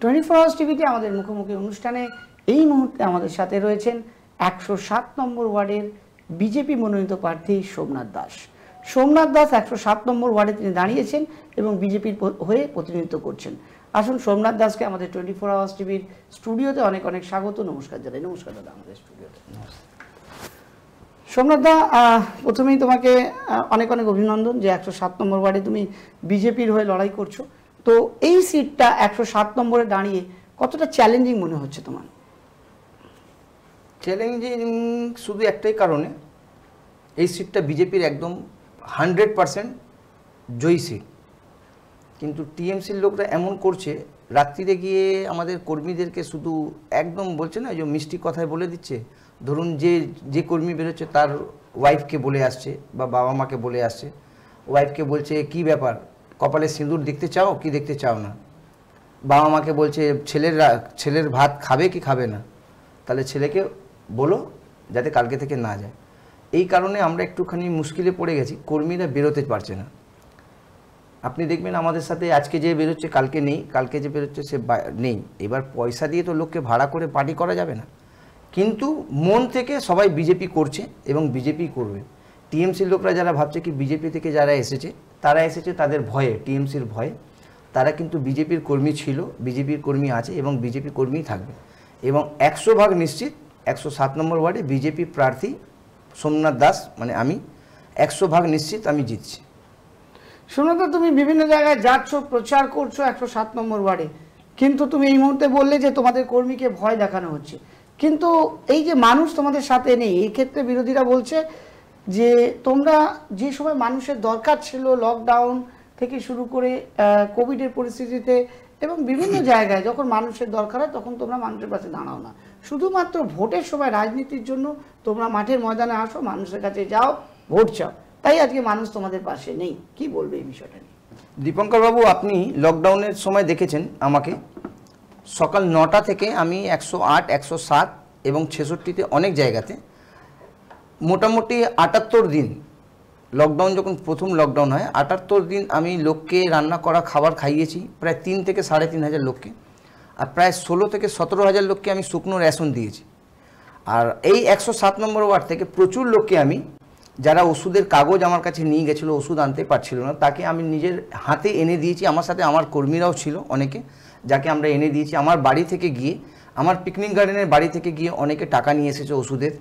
24 hours টিভিতে আমাদের মুখোমুখি অনুষ্ঠানে এই মুহূর্তে আমাদের সাথে রয়েছেন 107 নম্বর ওয়ার্ডের বিজেপি মনোনীত প্রার্থী সোমনাথ দাস। সোমনাথ দাস 107 নম্বর ওয়ার্ডে তিনি দাঁড়িয়েছেন এবং বিজেপির হয়ে প্রতিনিধিত্ব করছেন। আসুন সোমনাথ দাসকে আমাদের 24 আওয়ার্স টিভির স্টুডিওতে অনেক অনেক স্বাগত, নমস্কার জানাই। নমস্কার দাদা আমাদের স্টুডিওতে। সোমনাথ দা, প্রথমেই তোমাকে অনেক অনেক অভিনন্দন যে 107 নম্বর ওয়ার্ডে তুমি বিজেপির হয়ে লড়াই করছো। তো এই সিটটা 107 নম্বরে দাঁড়িয়ে কতটা চ্যালেঞ্জিং মনে হচ্ছে তোমার? চ্যালেঞ্জিং শুধু একটাই কারণে, এই সিটটা বিজেপির একদম 100% জয়ী সিট, কিন্তু টিএমসির লোকরা এমন করছে, রাত্রিরে গিয়ে আমাদের কর্মীদেরকে শুধু একদম বলছে না, যে মিষ্টি কথায় বলে দিচ্ছে। ধরুন যে কর্মী বেরোচ্ছে তার ওয়াইফকে বলে আসছে বা বাবা মাকে বলে আসছে, ওয়াইফকে বলছে কি ব্যাপার, কপালে সিঁদুর দেখতে চাও কি দেখতে চাও না। বাবা মাকে বলছে ছেলের ভাত খাবে কি খাবে না, তাহলে ছেলেকে বলো যাতে কালকে থেকে না যায়। এই কারণে আমরা একটুখানি মুশকিলে পড়ে গেছি, কর্মীরা বেরোতে পারছে না। আপনি দেখবেন আমাদের সাথে আজকে যে বেরোচ্ছে কালকে নেই, কালকে যে বেরোচ্ছে সে নেই। এবার পয়সা দিয়ে তো লোককে ভাড়া করে পার্টি করা যাবে না, কিন্তু মন থেকে সবাই বিজেপি করছে এবং বিজেপি করবে। টিএমসির লোকরা যারা ভাবছে কি বিজেপি থেকে যারা এসেছে তারা এসেছে তাদের ভয়ে, টিএমসির ভয়ে, তারা কিন্তু বিজেপির কর্মী ছিল, বিজেপির কর্মী আছে এবং বিজেপি কর্মীই থাকবে। এবং 100% নিশ্চিত 107 নম্বর ওয়ার্ডে বিজেপি প্রার্থী সোমনাথ দাস, মানে আমি 100% নিশ্চিত আমি জিতছি। সোমনাথ দা, তুমি বিভিন্ন জায়গায় যাচ্ছ, প্রচার করছো 107 নম্বর ওয়ার্ডে, কিন্তু তুমি এই মুহূর্তে বললে যে তোমাদের কর্মীকে ভয় দেখানো হচ্ছে, কিন্তু এই যে মানুষ তোমাদের সাথে নেই, এই ক্ষেত্রে বিরোধীরা বলছে যে তোমরা যে সময় মানুষের দরকার ছিল, লকডাউন থেকে শুরু করে কোভিডের পরিস্থিতিতে এবং বিভিন্ন জায়গায় যখন মানুষের দরকার হয় তখন তোমরা মানুষের পাশে দাঁড়াও না, শুধুমাত্র ভোটের সময় রাজনীতির জন্য তোমরা মাঠের ময়দানে আসো, মানুষের কাছে যাও, ভোট চাও, তাই আজকে মানুষ তোমাদের পাশে নেই। কি বলবে এই বিষয়টা নিয়ে? দীপঙ্কর বাবু, আপনি লকডাউনের সময় দেখেছেন আমাকে, সকাল 9টা থেকে আমি 108, 107 এবং 66তে অনেক জায়গাতে মোটামুটি 78 দিন, লকডাউন যখন প্রথম লকডাউন হয় 78 দিন আমি লোককে রান্না করা খাবার খাইয়েছি, প্রায় 3 থেকে 3,500 লোককে, আর প্রায় 16 থেকে 17,000 লোককে আমি শুকনো রেশন দিয়েছি। আর এই 107 নম্বর ওয়ার্ড থেকে প্রচুর লোককে আমি, যারা ওষুধের কাগজ আমার কাছে নিয়ে গেছিলো, ওষুধ আনতে পারছিল না, তাকে আমি নিজের হাতে এনে দিয়েছি। আমার সাথে আমার কর্মীরাও ছিল অনেকে, যাকে আমরা এনে দিয়েছি। আমার বাড়ি থেকে গিয়ে, আমার পিকনিক গার্ডেনের বাড়ি থেকে গিয়ে অনেকে টাকা নিয়ে এসেছে ওষুধের,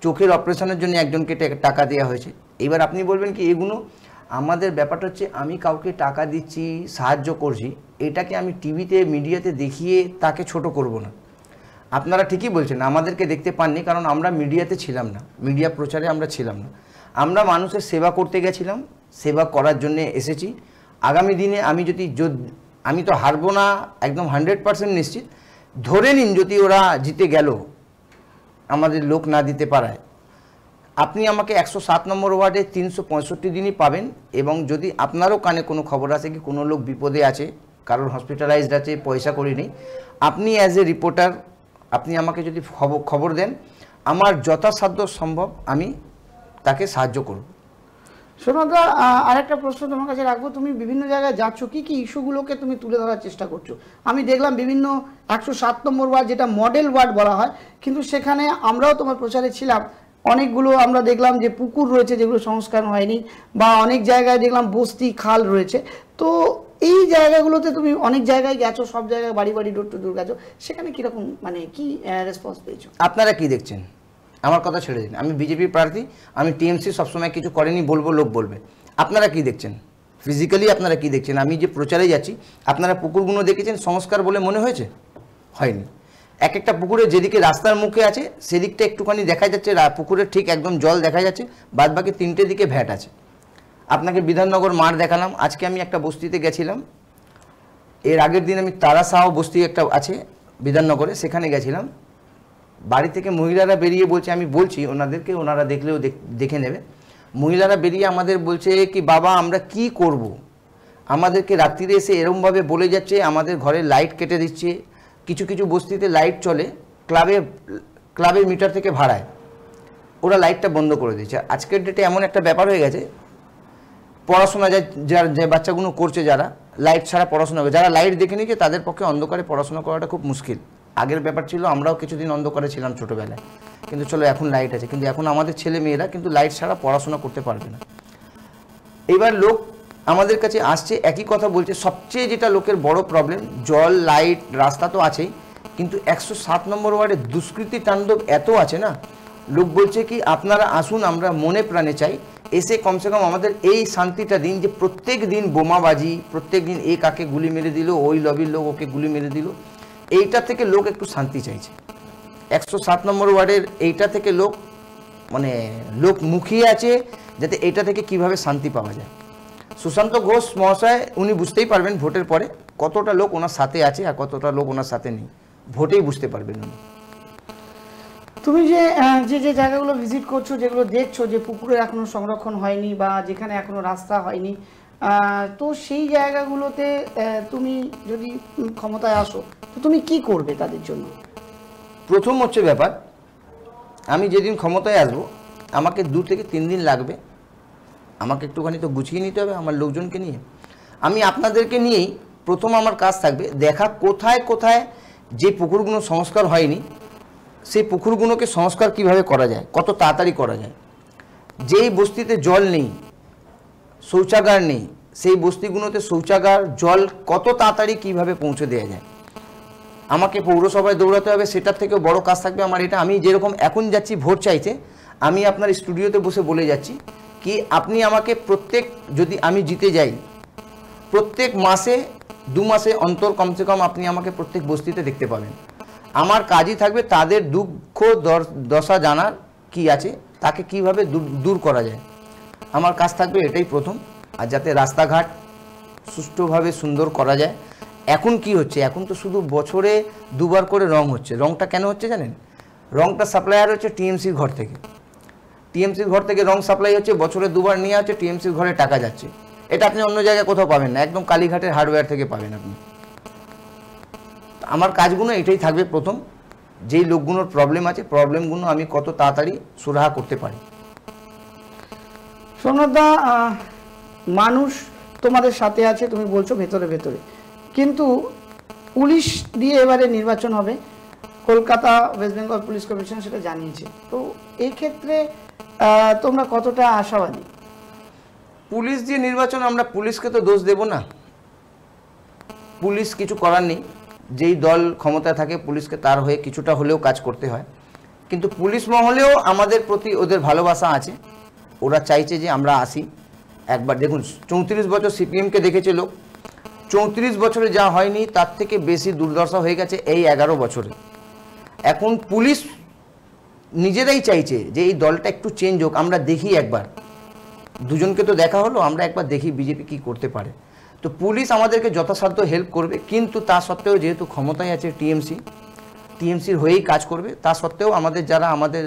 চোখের অপারেশনের জন্য একজনকে টাকা দেওয়া হয়েছে। এবার আপনি বলবেন কি এগুলো আমাদের ব্যাপারটা হচ্ছে, আমি কাউকে টাকা দিচ্ছি, সাহায্য করছি, এটাকে আমি টিভিতে মিডিয়াতে দেখিয়ে তাকে ছোট করব না। আপনারা ঠিকই বলছেন, আমাদেরকে দেখতে পাননি কারণ আমরা মিডিয়াতে ছিলাম না, মিডিয়া প্রচারে আমরা ছিলাম না। আমরা মানুষের সেবা করতে গেছিলাম, সেবা করার জন্য এসেছি। আগামী দিনে আমি তো হারবো না, একদম 100% নিশ্চিত। ধরে নিন যদি ওরা জিতে গেল, আমাদের লোক না দিতে পারায়, আপনি আমাকে 107 নম্বর ওয়ার্ডে 365 দিনই পাবেন। এবং যদি আপনারও কানে কোনো খবর আসে কি কোনো লোক বিপদে আছে, কারোর হসপিটালাইজড আছে, পয়সা করি নেই, আপনি অ্যাজ এ রিপোর্টার আপনি আমাকে যদি খবর দেন, আমার যথাসাধ্য সম্ভব আমি তাকে সাহায্য করব। সোমনাথ দা, আরেকটা প্রশ্ন তোমার কাছে রাখবো, তুমি বিভিন্ন জায়গায় যাচ্ছ, কি কি ইস্যুগুলোকে তুমি তুলে ধরার চেষ্টা করছো? আমি দেখলাম বিভিন্ন 107 নম্বর ওয়ার্ড, যেটা মডেল ওয়ার্ড বলা হয়, কিন্তু সেখানে আমরাও তোমার প্রচারে ছিলাম, অনেকগুলো আমরা দেখলাম যে পুকুর রয়েছে যেগুলো সংস্কার হয়নি, বা অনেক জায়গায় দেখলাম বস্তি খাল রয়েছে। তো এই জায়গাগুলোতে তুমি অনেক জায়গায় গেছো, সব জায়গায় বাড়ি বাড়ি ডোর টু ডোর গেছো, সেখানে কীরকম মানে কি রেসপন্স পেয়েছো? আপনারা কি দেখছেন? আমার কথা ছেড়ে দিন, আমি বিজেপির প্রার্থী, আমি টিএমসি সবসময় কিছু করেনি বলবো, লোক বলবে। আপনারা কি দেখছেন ফিজিক্যালি? আপনারা কি দেখছেন? আমি যে প্রচারে যাচ্ছি, আপনারা পুকুরগুলো দেখেছেন সংস্কার বলে মনে হয়েছে? হয়নি। এক একটা পুকুরে যেদিকে রাস্তার মুখে আছে সেদিকটা একটুখানি দেখা যাচ্ছে, পুকুরের ঠিক একদম জল দেখা যাচ্ছে, বাদ বাকি 3টে দিকে ভ্যাট আছে। আপনাকে বিধাননগর মাঠ দেখালাম। আজকে আমি একটা বস্তিতে গেছিলাম, এর আগের দিন আমি তারাসাহ বস্তি একটা আছে বিধাননগরে, সেখানে গেছিলাম। বাড়ি থেকে মহিলারা বেরিয়ে বলছে, আমি বলছি ওনাদেরকে, ওনারা দেখলেও দেখে নেবে, মহিলারা বেরিয়ে আমাদের বলছে কি বাবা আমরা কি করব, আমাদেরকে রাত্রিরে এসে এরমভাবে বলে যাচ্ছে, আমাদের ঘরে লাইট কেটে দিচ্ছে। কিছু কিছু বস্তিতে লাইট চলে, ক্লাবের মিটার থেকে ভাড়ায়, ওরা লাইটটা বন্ধ করে দিচ্ছে। আজকের ডেটে এমন একটা ব্যাপার হয়ে গেছে, পড়াশোনা যে বাচ্চাগুলো করছে, যারা লাইট ছাড়া পড়াশোনা হবে, যারা লাইট দেখে নিয়েছে তাদের পক্ষে অন্ধকারে পড়াশোনা করাটা খুব মুশকিল। আগের ব্যাপার ছিল, আমরাও কিছুদিন অন্ধকারে ছিলাম ছোটোবেলায়, কিন্তু চলো এখন লাইট আছে, কিন্তু এখন আমাদের ছেলে মেয়েরা কিন্তু লাইট ছাড়া পড়াশোনা করতে পারবে না। এবার লোক আমাদের কাছে আসছে, একই কথা বলছে, সবচেয়ে যেটা লোকের বড় প্রবলেম, জল, লাইট, রাস্তা তো আছেই, কিন্তু 107 নম্বর ওয়ার্ডে দুষ্কৃতি তাণ্ডব এত আছে না, লোক বলছে কি আপনারা আসুন, আমরা মনে প্রাণে চাই, এসে কমসে কম আমাদের এই শান্তিটা দিন, যে প্রত্যেক দিন বোমাবাজি, প্রত্যেক দিন এ কাকে গুলি মেরে দিল, ওই লবির লোক ওকে গুলি মেরে দিল, এইটা থেকে লোক একটু শান্তি চাইছে। 107 নম্বর ওয়ার্ডের এইটা থেকে লোক মানে লোক মুখিয়ে আছে, যাতে এইটা থেকে কিভাবে শান্তি পাওয়া যায়। সুশান্ত ঘোষ মহাশয় উনি বুঝতেই পারবেন ভোটের পরে কতটা লোক ওনার সাথে আছে আর কতটা লোক ওনার সাথে নেই, ভোটেই বুঝতে পারবেন উনি। তুমি যে যে জায়গাগুলো ভিজিট করছো, যেগুলো দেখছো যে পুকুরের এখনো সংরক্ষণ হয়নি বা যেখানে এখনো রাস্তা হয়নি, তো সেই জায়গাগুলোতে তুমি যদি ক্ষমতায় আসো তো তুমি কি করবে তাদের জন্য? প্রথম হচ্ছে ব্যাপার, আমি যেদিন ক্ষমতায় আসবো আমাকে 2 থেকে 3 দিন লাগবে, আমাকে একটুখানি তো গুছিয়ে নিতে হবে আমার লোকজনকে নিয়ে। আমি আপনাদেরকে নিয়েই প্রথম আমার কাজ থাকবে দেখা কোথায় কোথায় যে পুকুরগুলো সংস্কার হয়নি, সেই পুকুরগুলোকে সংস্কার কিভাবে করা যায়, কত তাড়াতাড়ি করা যায়। যেই বস্তিতে জল নেই, শৌচাগার নেই, সেই বস্তিগুলোতে শৌচাগার, জল কত তাড়াতাড়ি কিভাবে পৌঁছে দেওয়া যায়। আমাকে পৌরসভায় দৌড়াতে হবে, সেটার থেকেও বড় কাজ থাকবে আমার এটা। আমি যেরকম এখন যাচ্ছি ভোট চাইতে, আমি আপনার স্টুডিওতে বসে বলে যাচ্ছি কি আপনি আমাকে প্রত্যেক, যদি আমি জিতে যাই, প্রত্যেক মাসে 2 মাসে অন্তর কমসে কম আপনি আমাকে প্রত্যেক বস্তিতে দেখতে পাবেন। আমার কাজই থাকবে তাদের দুঃখ দশা জানার কি আছে, তাকে কিভাবে দূর করা যায়, আমার কাজ থাকবে এটাই প্রথম। আর যাতে রাস্তাঘাট সুষ্ঠুভাবে সুন্দর করা যায়। এখন কি হচ্ছে, এখন তো শুধু বছরে 2 বার করে রং হচ্ছে। রংটা কেন হচ্ছে জানেন? রংটা সাপ্লায়ার হচ্ছে টিএমসির ঘর থেকে, টিএমসির ঘর থেকে রং সাপ্লাই হচ্ছে, বছরে 2 বার নিয়ে হচ্ছে, টিএমসির ঘরে টাকা যাচ্ছে। এটা আপনি অন্য জায়গায় কোথাও পাবেন না, একদম কালীঘাটের হার্ডওয়্যার থেকে পাবেন আপনি। আমার কাজগুলো এটাই থাকবে প্রথম, যেই লোকগুলোর প্রবলেম আছে, প্রবলেমগুলো আমি কত তাড়াতাড়ি সুরাহা করতে পারি। সোমনাথদা, মানুষ তোমাদের সাথে আছে তুমি বলছো ভেতরে ভেতরে, কিন্তু পুলিশ দিয়ে এবারে নির্বাচন হবে, Kolkata West Bengal police commission সেটা জানিয়েছে, তো এই ক্ষেত্রে তোমরা কতটা আশাবাদী? পুলিশ দিয়ে নির্বাচন, আমরা পুলিশকে তো দোষ দেব না, পুলিশ কিছু করার নেই, যেই দল ক্ষমতায় থাকে পুলিশকে তার হয়ে কিছুটা হলেও কাজ করতে হয়। কিন্তু পুলিশ মহলেও আমাদের প্রতি ওদের ভালোবাসা আছে, ওরা চাইছে যে আমরা আসি একবার। দেখুন 34 বছর সিপিএমকে দেখেছে লোক, 34 বছরে যা হয়নি তার থেকে বেশি দুর্দশা হয়ে গেছে এই 11 বছরে। এখন পুলিশ নিজেরাই চাইছে যে এই দলটা একটু চেঞ্জ হোক, আমরা দেখি একবার, দুজনকে তো দেখা হলো, আমরা একবার দেখি বিজেপি কি করতে পারে। তো পুলিশ আমাদেরকে যথাসাধ্য হেল্প করবে, কিন্তু তা সত্ত্বেও যেহেতু ক্ষমতায় আছে টিএমসির হয়েই কাজ করবে। তা সত্ত্বেও আমাদের যারা আমাদের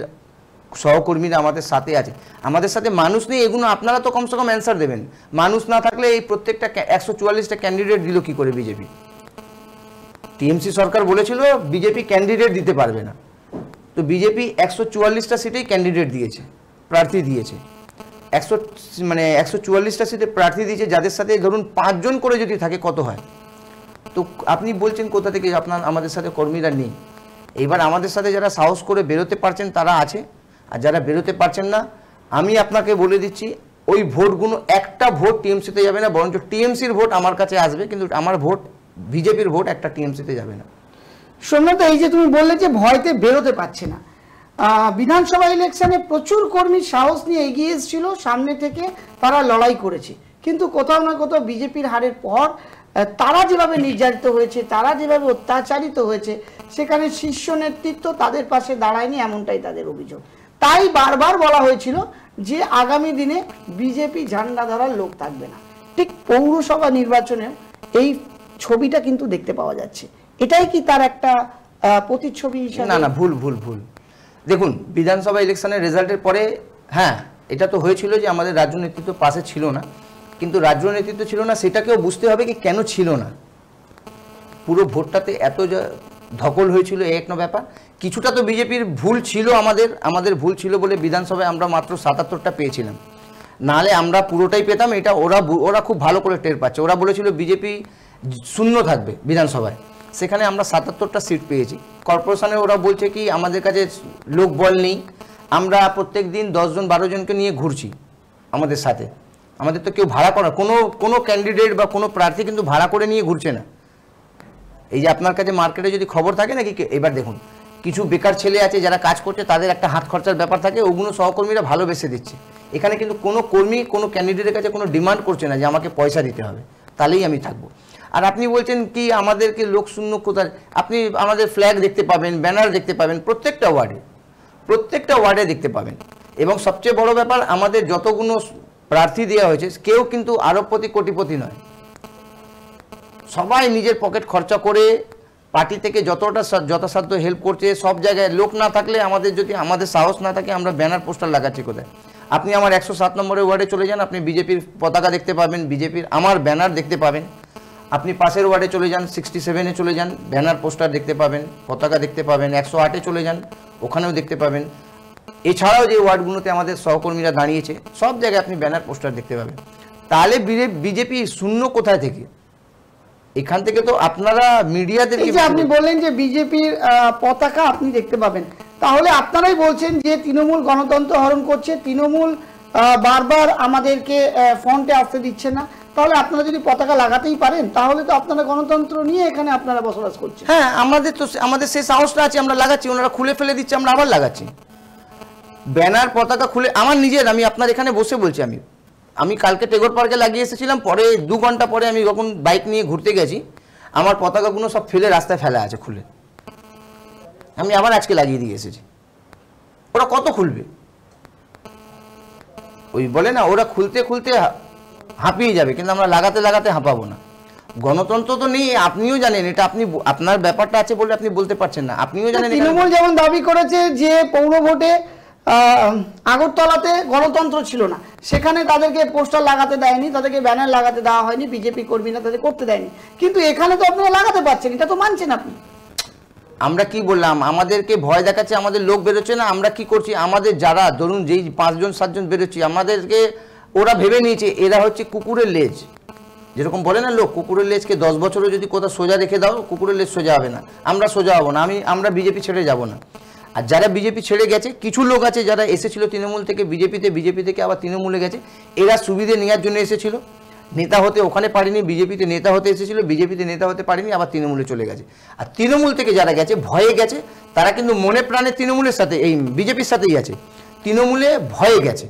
সহকর্মীরা আমাদের সাথে আছে, আমাদের সাথে মানুষ নেই, এগুলো আপনারা তো কমসে কম অ্যান্সার দেবেন। মানুষ না থাকলে এই প্রত্যেকটা 144টা ক্যান্ডিডেট দিল কি করে বিজেপি? টিএমসি সরকার বলেছিল বিজেপি ক্যান্ডিডেট দিতে পারবে না, তো বিজেপি 144টা সিটেই ক্যান্ডিডেট দিয়েছে, প্রার্থী দিয়েছে। 144টা সিটে প্রার্থী দিয়েছে, যাদের সাথে ধরুন 5 জন করে যদি থাকে কত হয়? তো আপনি বলছেন কোথা থেকে আমাদের সাথে কর্মীরা নেই। এবার আমাদের সাথে যারা সাহস করে বেরোতে পারছেন তারা আছে, আর যারা বেরোতে পারছেন না, আমি আপনাকে বলে দিচ্ছি ওই ভোটগুলো একটা ভোট টিএমসিতে যাবে না, বরঞ্চ টিএমসির ভোট আমার কাছে আসবে, কিন্তু আমার ভোট, বিজেপির ভোট একটা টিএমসিতে যাবে না। সোমনাথদা, এই যে তুমি বললে যে ভয়তে বেরোতে পারছে না, বিধানসভা ইলেকশনে প্রচুর কর্মী সাহস নিয়ে এগিয়ে এসেছিল, সামনে থেকে তারা লড়াই করেছে, কিন্তু কোথাও না কোথাও বিজেপির হারের পর তারা যেভাবে নির্যাতিত হয়েছে, তারা যেভাবে অত্যাচারিত হয়েছে, সেখানে শীর্ষ নেতৃত্ব তাদের পাশে দাঁড়ায়নি, এমনটাই তাদের অভিযোগ। তাই বারবার বলা হয়েছিল যে আগামী দিনে বিজেপি ঝান্ডা ধরার লোক থাকবে না। ঠিক পৌরসভা নির্বাচনে এই ছবিটা কিন্তু দেখতে পাওয়া যাচ্ছে। এটাই কি তার একটা প্রতিচ্ছবি হিসেবে? না, ভুল। দেখুন বিধানসভা ইলেকশনের রেজাল্টের পরে, হ্যাঁ এটা তো হয়েছিল যে আমাদের রাজ্য নেতৃত্ব পাশে ছিল না, কিন্তু রাজ্য নেতৃত্ব ছিল না সেটাকেও বুঝতে হবে কি কেন ছিল না। পুরো ভোটটাতে এত ধকল হয়েছিল এই একটা ব্যাপার। কিছুটা তো বিজেপির ভুল ছিল, আমাদের ভুল ছিল বলে বিধানসভায় আমরা মাত্র 77টা পেয়েছিলাম। নাহলে আমরা পুরোটাই পেতাম। এটা ওরা খুব ভালো করে টের পাচ্ছে। ওরা বলেছিল বিজেপি শূন্য থাকবে বিধানসভায়, সেখানে আমরা 77টা সিট পেয়েছি। কর্পোরেশনে ওরা বলছে কি আমাদের কাছে লোক বল নেই, আমরা প্রত্যেক দিন 10 জন 12 জনকে নিয়ে ঘুরছি আমাদের সাথে। আমাদের তো কেউ ভাড়া করা কোনো ক্যান্ডিডেট বা কোনো প্রার্থী কিন্তু ভাড়া করে নিয়ে ঘুরছে না। এই যে আপনার কাছে মার্কেটে যদি খবর থাকে নাকি, এবার দেখুন কিছু বেকার ছেলে আছে যারা কাজ করছে, তাদের একটা হাত খরচার ব্যাপার থাকে, ওগুলো সহকর্মীরা ভালোবেসে দিচ্ছে। এখানে কিন্তু কোনো কর্মী কোনো ক্যান্ডিডেটের কাছে কোনো ডিমান্ড করছে না যে আমাকে পয়সা দিতে হবে তাহলেই আমি থাকবো। আর আপনি বলছেন কি আমাদেরকে লোকশূন্য কোথায়, আপনি আমাদের ফ্ল্যাগ দেখতে পাবেন, ব্যানার দেখতে পাবেন প্রত্যেকটা ওয়ার্ডে দেখতে পাবেন। এবং সবচেয়ে বড় ব্যাপার, আমাদের যতগুলো প্রার্থী দেওয়া হয়েছে কেউ কিন্তু আরবপতি কোটিপতি নয়, সবাই নিজের পকেট খরচা করে পার্টি থেকে যতটা যথাসাধ্য হেল্প করছে। সব জায়গায় লোক না থাকলে আমাদের সাহস না থাকে, আমরা ব্যানার পোস্টার লাগাচ্ছি কোথায়। আপনি আমার 107 নম্বরের ওয়ার্ডে চলে যান, আপনি বিজেপির পতাকা দেখতে পাবেন, বিজেপির আমার ব্যানার দেখতে পাবেন। আপনি পাশের ওয়ার্ডে চলে যান, 67-এ চলে যান, ব্যানার পোস্টার দেখতে পাবেন, পতাকা দেখতে পাবেন। 108-এ চলে যান, ওখানেও দেখতে পাবেন। এছাড়াও যে ওয়ার্ডগুলোতে আমাদের সহকর্মীরা দাঁড়িয়েছে সব জায়গায় আপনি ব্যানার পোস্টার দেখতে পাবেন। তাহলে বিজেপি শূন্য কোথায় থেকে? এখান থেকে তো আপনারা মিডিয়াদেরকে, আপনি বললেন যে বিজেপির পতাকা আপনি দেখতে পাবেন, তাহলে আপনারাই বলছেন যে তৃণমূল গণতন্ত্র হরণ করছে, তৃণমূল বারবার আমাদেরকে ফ্রন্টে আসতে দিচ্ছে না। তাহলে আপনারা যদি পতাকা লাগাতেই পারেন তাহলে তো আপনারা গণতন্ত্র নিয়ে এখানে আপনারা বসবাস করছেন। হ্যাঁ, আমাদের সেই সাহসটা আছে, আমরা লাগাচ্ছি। ওনারা খুলে ফেলে দিচ্ছে, আমরা আবার লাগাচ্ছি ব্যানার পতাকা খুলে। আমি আপনার এখানে বসে বলছি, আমি কালকে টেগোর পার্কে লাগিয়ে এসেছিলাম, পরে 2 ঘন্টা পরে আমি যখন বাইক নিয়ে ঘুরতে গেছি আমার পতাকাগুলো সব ফেলে রাস্তায় ফেলা আছে খুলে, আমি আবার আজকে লাগিয়ে দিয়ে এসেছি। ওরা কত খুলবে? ওই বলে না, ওরা খুলতে হাঁপিয়ে যাবে, কিন্তু আমরা লাগাতে হাঁপাবো না। গণতন্ত্র তো নেই, আপনিও জানেন এটা। আপনার ব্যাপারটা আছে বলে আপনি বলতে পারছেন না, আপনিও জানেন। তৃণমূল যেমন দাবি করেছে যে পৌর ভোটে আগরতলাতে গণতন্ত্র ছিল না, সেখানে তাদেরকে পোস্টার লাগাতে দেয়নি, তাদেরকে ব্যানার লাগাতে দেওয়া হয়নি, বিজেপি কর্মীরা তাদের করতে দেয়নি, কিন্তু এখানে তো আপনারা লাগাতে পারছেন, এটা তো মানছেন আপনি। আমরা কি বললাম? আমাদেরকে ভয় দেখাচ্ছে, আমাদের লোক বেরোচ্ছে না। আমরা কি করছি? আমাদের যারা ধরুন যেই 5 জন 7 জন বেরোচ্ছি, আমাদেরকে ওরা ভেবে নিয়েছে এরা হচ্ছে কুকুরের লেজ। যেরকম বলে না লোক, কুকুরের লেজকে 10 বছরও যদি কোথাও সোজা রেখে দাও, কুকুরের লেজ সোজা হবে না। আমরা সোজা হবো না, আমরা বিজেপি ছেড়ে যাব না। আর যারা বিজেপি ছেড়ে গেছে, কিছু লোক আছে যারা এসেছিল তৃণমূল থেকে বিজেপি থেকে আবার তৃণমূলে গেছে, এরা সুবিধে নেওয়ার জন্য এসেছিল, নেতা হতে ওখানে পারেনি, বিজেপিতে নেতা হতে এসেছিল, বিজেপিতে নেতা হতে পারেনি, আবার তৃণমূলে চলে গেছে। আর তৃণমূল থেকে যারা গেছে ভয়ে গেছে, তারা কিন্তু মনে প্রাণে তৃণমূলের সাথে, এই বিজেপির সাথেই আছে, তৃণমূলে ভয়ে গেছে।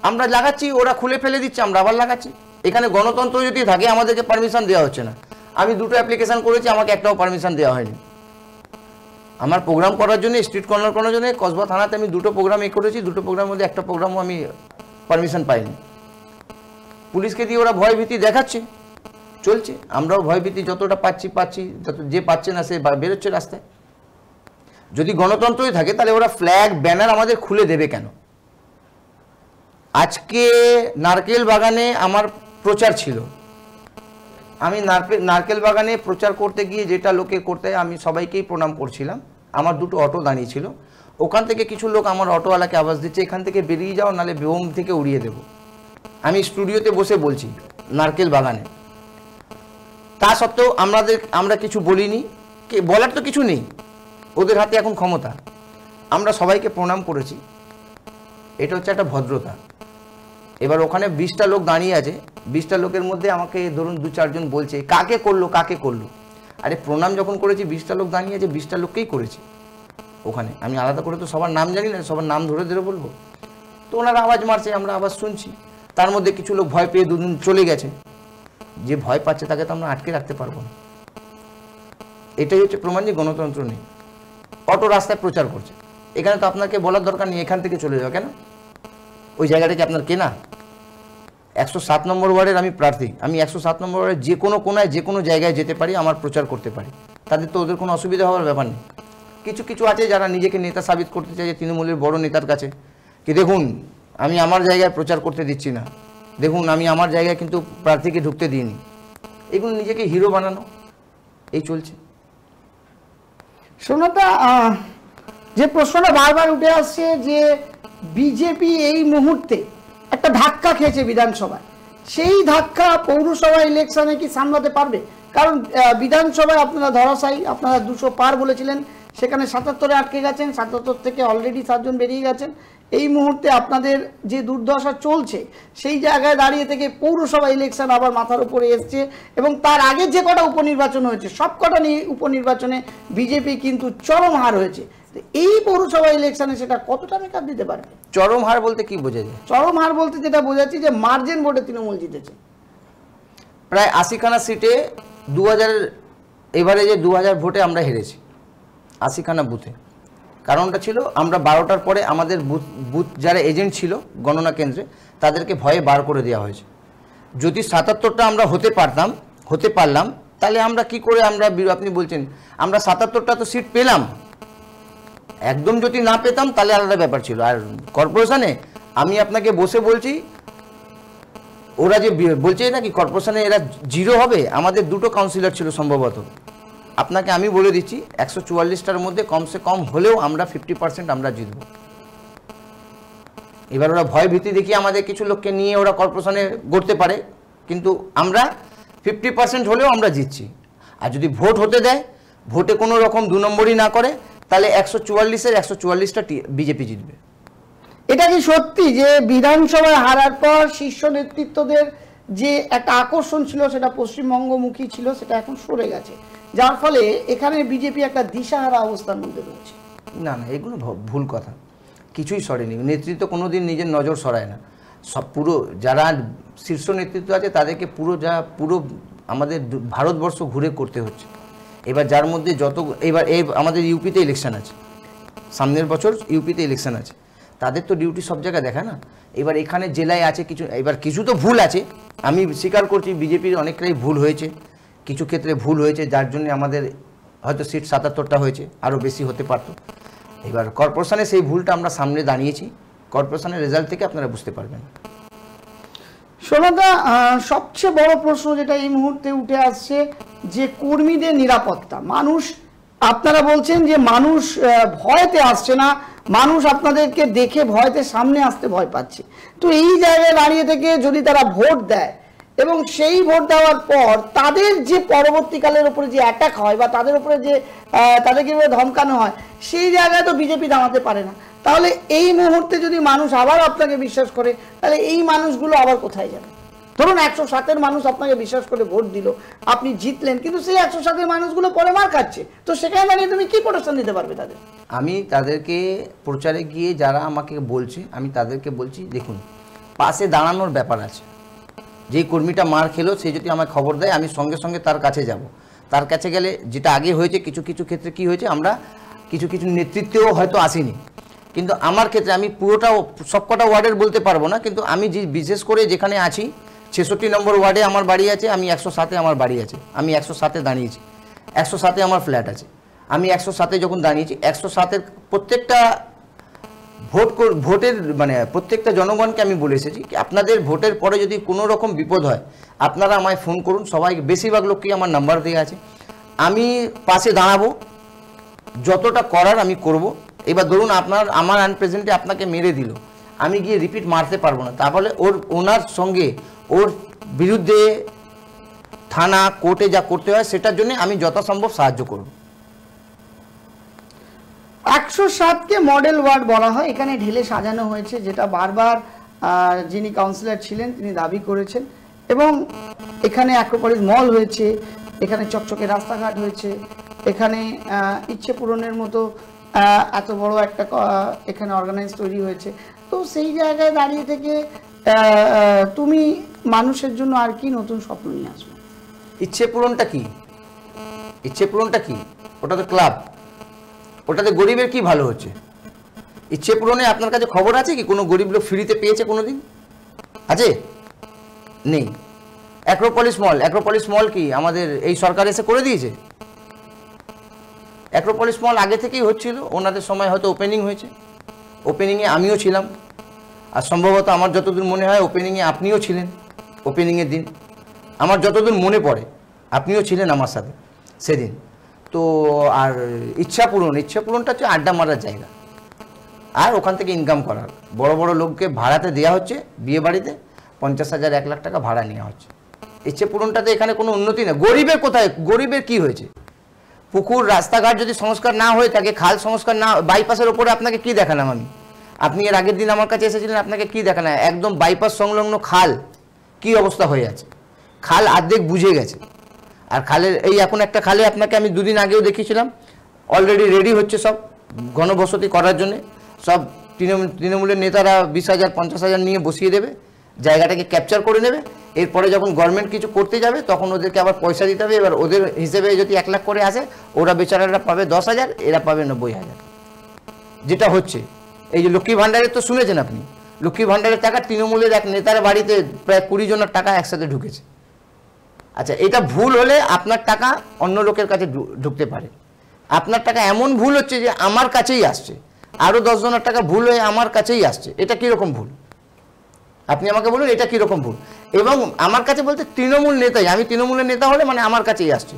আমরা লাগাচ্ছি, ওরা খুলে ফেলে দিচ্ছে, আমরা আবার লাগাচ্ছি। এখানে গণতন্ত্র যদি থাকে আমাদেরকে পারমিশন দেওয়া হচ্ছে না। আমি 2টো অ্যাপ্লিকেশন করেছি, আমাকে একটাও পারমিশন দেওয়া হয়নি। আমার প্রোগ্রাম করার জন্য, স্ট্রিট কর্নার করার জন্য কসবা থানাতে আমি 2টো প্রোগ্রাম করেছি, 2টো প্রোগ্রামের মধ্যে একটা প্রোগ্রামও আমি পারমিশন পাইনি। পুলিশকে দিয়ে ওরা ভয় ভীতি দেখাচ্ছে, চলছে। আমরাও ভয় ভীতি যতটা পাচ্ছি, যে পাচ্ছে না সে বেরোচ্ছে রাস্তায়। যদি গণতন্ত্রই থাকে তাহলে ওরা ফ্ল্যাগ ব্যানার আমাদের খুলে দেবে কেন? আজকে নারকেল বাগানে আমার প্রচার ছিল, আমি নারকেল বাগানে প্রচার করতে গিয়ে যেটা লোকে করতে, আমি সবাইকেই প্রণাম করছিলাম। আমার 2টো অটো দাঁড়িয়ে ছিল, ওখান থেকে কিছু লোক আমার অটোওয়ালাকে আওয়াজ দিচ্ছে এখান থেকে বেরিয়ে যাও, নাহলে বোম থেকে উড়িয়ে দেবো। আমি স্টুডিওতে বসে বলছি নারকেল বাগানে, তা সত্ত্বেও আমরা কিছু বলিনি, বলার তো কিছু নেই, ওদের হাতে এখন ক্ষমতা। আমরা সবাইকে প্রণাম করেছি, এটা হচ্ছে একটা ভদ্রতা। এবার ওখানে 20টা লোক দাঁড়িয়ে আছে, 20টা লোকের মধ্যে আমাকে ধরুন 2-4 জন বলছে কাকে করলো। আরে প্রণাম যখন করেছি, 20টা লোক দাঁড়িয়ে আছে, 20টা লোককেই করেছি। ওখানে আমি আলাদা করে তো সবার নাম জানি না, সবার নাম ধরে বলবো। তো ওনারা আওয়াজ মারছে, আমরা আওয়াজ শুনছি। তার মধ্যে কিছু লোক ভয় পেয়ে 2 দিন চলে গেছে। যে ভয় পাচ্ছে তাকে তো আমরা আটকে রাখতে পারবো না। এটাই হচ্ছে প্রমাণ যে গণতন্ত্র নেই। অটো রাস্তায় প্রচার করছে, এখানে তো আপনাকে বলার দরকার নেই এখান থেকে চলে যাও কেন, ওই জায়গাটা কি আপনার কেনা? 107 নম্বর ওয়ার্ডের আমি প্রার্থী, আমি 107 নম্বর ওয়ার্ডের যে কোনো কোনায় যে কোনো জায়গায় যেতে পারি, আমার প্রচার করতে পারি, তাদের তো ওদের কোনো অসুবিধা হওয়ার ব্যাপার নেই। কিছু আছে যারা নিজেকে নেতা সাবিত করতে চাই, যে তৃণমূলের বড় নেতার কাছে কি দেখুন আমি আমার জায়গায় প্রচার করতে দিচ্ছি না, দেখুন আমি আমার জায়গায় কিন্তু প্রার্থীকে ঢুকতে দিইনি, এগুলো নিজেকে হিরো বানানো, এই চলছে। সোনাদা, যে প্রশ্নটা বারবার উঠে আসছে যে বিজেপি এই মুহূর্তে একটা ধাক্কা খেয়েছে বিধানসভায়, সেই ধাক্কা পৌরসভা ইলেকশনে কি সামলাতে পারবে? কারণ বিধানসভায় আপনারা ধরাশায়ী, আপনারা 200 পার বলেছিলেন, সেখানে 77-এ আটকে গেছেন, 77 থেকে অলরেডি 7 জন বেরিয়ে গেছেন। এই মুহূর্তে আপনাদের যে দুর্দশা চলছে সেই জায়গায় দাঁড়িয়ে থেকে পৌরসভা ইলেকশন আবার মাথার উপরে এসছে, এবং তার আগে যে কটা উপনির্বাচন হয়েছে সব কটা উপনির্বাচনে বিজেপি কিন্তু চরম হার হয়েছে। এই পৌরসভা ইলেকশনে সেটা কতটা মেকআপ দিতে পারবে? চরম হার বলতে কি বোঝা যায়? চরম হার বলতে যেটা বোঝাচ্ছি যে মার্জিন ভোটে তৃণমূল জিতেছে। প্রায় 80খানা সিটে 2000 এভারেজে 2000 ভোটে আমরা হেরেছি 80খানা বুথে। কারণটা ছিল আমরা 12টার পরে আমাদের বুথ যারা এজেন্ট ছিল গণনা কেন্দ্রে তাদেরকে ভয়ে বার করে দেওয়া হয়েছে। যদি 77টা আমরা হতে পারলাম তাহলে আমরা কি করে আপনি বলছেন আমরা 77টা তো সিট পেলাম, একদম যদি না পেতাম তাহলে আলাদা ব্যাপার ছিল। আর কর্পোরেশনে আমি আপনাকে বসে বলছি, ওরা যে বলছে নাকি কর্পোরেশনে এরা 0 হবে, আমাদের 2টো কাউন্সিলর ছিল সম্ভবত। আপনাকে আমি বলে দিচ্ছি 144টার মধ্যে কমসে কম হলেও আমরা 50% আমরা জিতব। এবার ওরা ভয় ভীতি দেখিয়ে আমাদের কিছু লোককে নিয়ে ওরা কর্পোরেশনে গড়তে পারে, কিন্তু আমরা 50% হলেও আমরা জিতছি। আর যদি ভোট হতে দেয়, ভোটে কোনো রকম 2 নম্বরই না করে, তাহলে 144-এর 144টা বিজেপি জিতবে। এটা কি সত্যি যে বিধানসভায় হারার পর শীর্ষ নেতৃত্বদের যে একটা আকর্ষণ ছিল সেটা পশ্চিমবঙ্গমুখী ছিল, সেটা এখন সরে গেছে, যার ফলে এখানে বিজেপি একটা দিশাহারা অবস্থার মধ্যে রয়েছে? না না, এগুলো ভুল কথা, কিছুই সরেনি। নেতৃত্ব কোনোদিন নিজের নজর সরায় না। সব পুরো যারা শীর্ষ নেতৃত্ব আছে তাদেরকে পুরো আমাদের ভারতবর্ষ ঘুরে করতে হচ্ছে। এবার যার মধ্যে এবার আমাদের ইউপিতে ইলেকশন আছে, সামনের বছর ইউপিতে ইলেকশন আছে, তাদের তো ডিউটি সব জায়গায় দেখা না। এবার এখানে জেলায় আছে কিছু, এবার কিছু তো ভুল আছে, আমি স্বীকার করছি বিজেপির অনেকটাই ভুল হয়েছে, কিছু ক্ষেত্রে ভুল হয়েছে, যার জন্য আমাদের হয়তো সিট 77টা হয়েছে, আরও বেশি হতে পারতো। এবার কর্পোরেশনে সেই ভুলটা আমরা সামনে দাঁড়িয়েছি, কর্পোরেশনের রেজাল্ট থেকে আপনারা বুঝতে পারবেন। সোনাদা, সবচেয়ে বড় প্রশ্ন যেটা এই মুহূর্তে উঠে আসছে যে কর্মীদের নিরাপত্তা। মানুষ, আপনারা বলছেন যে মানুষ ভয়তে আসছে না, মানুষ আপনাদেরকে দেখে ভয়তে সামনে আসতে ভয় পাচ্ছে। তো এই জায়গায় দাঁড়িয়ে থেকে যদি তারা ভোট দেয় এবং সেই ভোট দেওয়ার পর তাদের যে পরবর্তীকালের উপরে যে অ্যাটাক হয় বা তাদের উপরে যে তাদেরকে ধমকানো হয়, সেই জায়গায় তো বিজেপি দাঁড়াতে পারে না। তাহলে এই মুহূর্তে যদি মানুষ আবার আপনাকে বিশ্বাস করে, তাহলে এই মানুষগুলো আবার কোথায় যাবে? ধরুন 107-এর মানুষ আপনাকে বিশ্বাস করে ভোট দিল, আপনি জিতলেন, কিন্তু সেই 107-এর মানুষগুলো পরে মার খাচ্ছে, তো সেখানে দাঁড়িয়ে তুমি কি প্রোটেকশন দিতে পারবে তাদের? আমি তাদেরকে প্রচারে গিয়ে যারা আমাকে বলছে, আমি তাদেরকে বলছি দেখুন পাশে দাঁড়ানোর ব্যাপার আছে। যেই কর্মীটা মার খেলো সে যদি আমায় খবর দেয়, আমি সঙ্গে সঙ্গে তার কাছে যাব। তার কাছে গেলে যেটা আগে হয়েছে, কিছু কিছু ক্ষেত্রে কি হয়েছে, আমরা কিছু কিছু নেতৃত্বেও হয়তো আসিনি, কিন্তু আমার ক্ষেত্রে আমি পুরোটা সবকটা ওয়ার্ডের বলতে পারবো না, কিন্তু আমি যে বিশেষ করে যেখানে আছি 66 নম্বর ওয়ার্ডে আমার বাড়ি আছে, আমি 107-এ আমার বাড়ি আছে, আমি 107-এ দাঁড়িয়েছি, 107-এ আমার ফ্ল্যাট আছে। আমি 107-এ যখন দাঁড়িয়েছি, 107-এর প্রত্যেকটা ভোটের মানে প্রত্যেকটা জনগণকে আমি বলে এসেছি কি আপনাদের ভোটের পরে যদি কোনো রকম বিপদ হয় আপনারা আমায় ফোন করুন। সবাই বেশিরভাগ লোককেই আমার নাম্বার দেওয়া আছে, আমি পাশে দাঁড়াবো, যতটা করার আমি করব। এবার ধরুন আমার আনপ্রেজেন্টে আপনাকে মেরে দিল, আমি গিয়ে রিপিট মারতে পারবো না, তাহলে ওনার সঙ্গে ওর বিরুদ্ধে থানা কোর্টে যা করতে হয় সেটার জন্য আমি যথাসম্ভব সাহায্য করব। 107কে মডেল ওয়ার্ড বলা হয়, এখানে ঢেলে সাজানো হয়েছে, যেটা বারবার যিনি কাউন্সিলর ছিলেন তিনি দাবি করেছেন। এবং এখানে অ্যাক্রোপলিস মল হয়েছে, এখানে চকচকে রাস্তাঘাট হয়েছে, এখানে ইচ্ছে পূরণের মতো এত বড় একটা এখানে অর্গানাইজ তৈরি হয়েছে। তো সেই জায়গায় দাঁড়িয়ে থেকে তুমি মানুষের জন্য আর কি নতুন স্বপ্ন নিয়ে আসবে? ইচ্ছে পূরণটা কি? ইচ্ছে পূরণটা কি? ওটা তো ক্লাব, ওটাতে গরিবের কি ভালো হচ্ছে? ইচ্ছে পূরণে আপনার কাছে খবর আছে কি কোনো গরিব লোক ফ্রিতে পেয়েছে কোনো দিন? আছে? নেই। অ্যাক্রোপলিস মল কি আমাদের এই সরকার এসে করে দিয়েছে? অ্যাক্রোপলিস মল আগে থেকেই হচ্ছিল, ওনাদের সময় হয়তো ওপেনিং হয়েছে, ওপেনিংয়ে আমিও ছিলাম, আর সম্ভবত আমার যতদূর মনে হয় ওপেনিংয়ে আপনিও ছিলেন। ওপেনিংয়ের দিন আমার যতদূর মনে পড়ে আপনিও ছিলেন আমার সাথে সেদিন। তো আর ইচ্ছা পূরণটা হচ্ছে আড্ডা মারার জায়গা। আর ওখান থেকে ইনকাম করার। বড় বড় লোককে ভাড়াতে দেওয়া হচ্ছে, বিয়ে বাড়িতে 50,000 1 লাখ টাকা ভাড়া নেওয়া হচ্ছে। ইচ্ছে পূরণটাতে এখানে কোনো উন্নতি না। গরিবের কোথায়, গরিবের কি হয়েছে? পুকুর রাস্তাঘাট যদি সংস্কার না হয়ে থাকে, খাল সংস্কার না, বাইপাসের ওপরে আপনাকে কি দেখালাম আমি? আপনি এর আগের দিন আমার কাছে এসেছিলেন, আপনাকে কি দেখালাম? একদম বাইপাস সংলগ্ন খাল কি অবস্থা হয়ে আছে, খাল অর্ধেক বুঝে গেছে। আর খালের এই এখন একটা খালে আপনাকে আমি 2 দিন আগেও দেখিয়েছিলাম, অলরেডি রেডি হচ্ছে সব ঘনবসতি করার জন্য। সব তৃণমূলের নেতারা 20,000 50,000 নিয়ে বসিয়ে দেবে, জায়গাটাকে ক্যাপচার করে নেবে। এরপরে যখন গভর্নমেন্ট কিছু করতে যাবে তখন ওদেরকে আবার পয়সা দিতে হবে। এবার ওদের হিসেবে যদি 1 লাখ করে আসে, ওরা বেচারারা পাবে 10,000, এরা পাবে 90,000। যেটা হচ্ছে এই যে লক্ষ্মী ভাণ্ডারের তো শুনেছেন আপনি, লক্ষ্মী ভাণ্ডারের টাকা তৃণমূলের এক নেতার বাড়িতে প্রায় 20 জনের টাকা একসাথে ঢুকেছে। আচ্ছা, এটা ভুল হলে আপনার টাকা অন্য লোকের কাছে ঢুকতে পারে। আপনার টাকা এমন ভুল হচ্ছে যে আমার কাছেই আসছে, আরও 10 জনের টাকা ভুল হয়ে আমার কাছেই আসছে। এটা কীরকম ভুল? আপনি আমাকে বলুন এটা কীরকম ভুল? এবং আমার কাছে বলতে তৃণমূল নেতাই, আমি তৃণমূলের নেতা হলে মানে আমার কাছেই আসছে।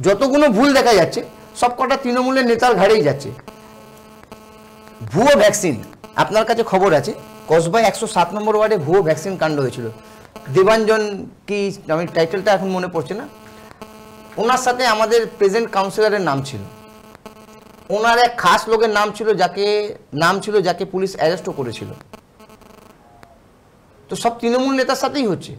যতগুলো ভুল দেখা যাচ্ছে সব কটা তৃণমূলের নেতার ঘাড়েই যাচ্ছে। ভুয়ো ভ্যাকসিন, আপনার কাছে খবর আছে কসবায় 107 নম্বর ওয়ার্ডে ভুয়ো ভ্যাকসিন কাণ্ড হয়েছিল। দেবাঞ্জন কি, আমি টাইটেলটা এখন মনে পড়ছে না, ওনার সাথে আমাদের প্রেজেন্ট কাউন্সিলরের নাম ছিল, ওনার এক খাস লোকের নাম ছিল যাকে পুলিশ অ্যারেস্টও করেছিল। তো সব তৃণমূল নেতার সাথেই হচ্ছে,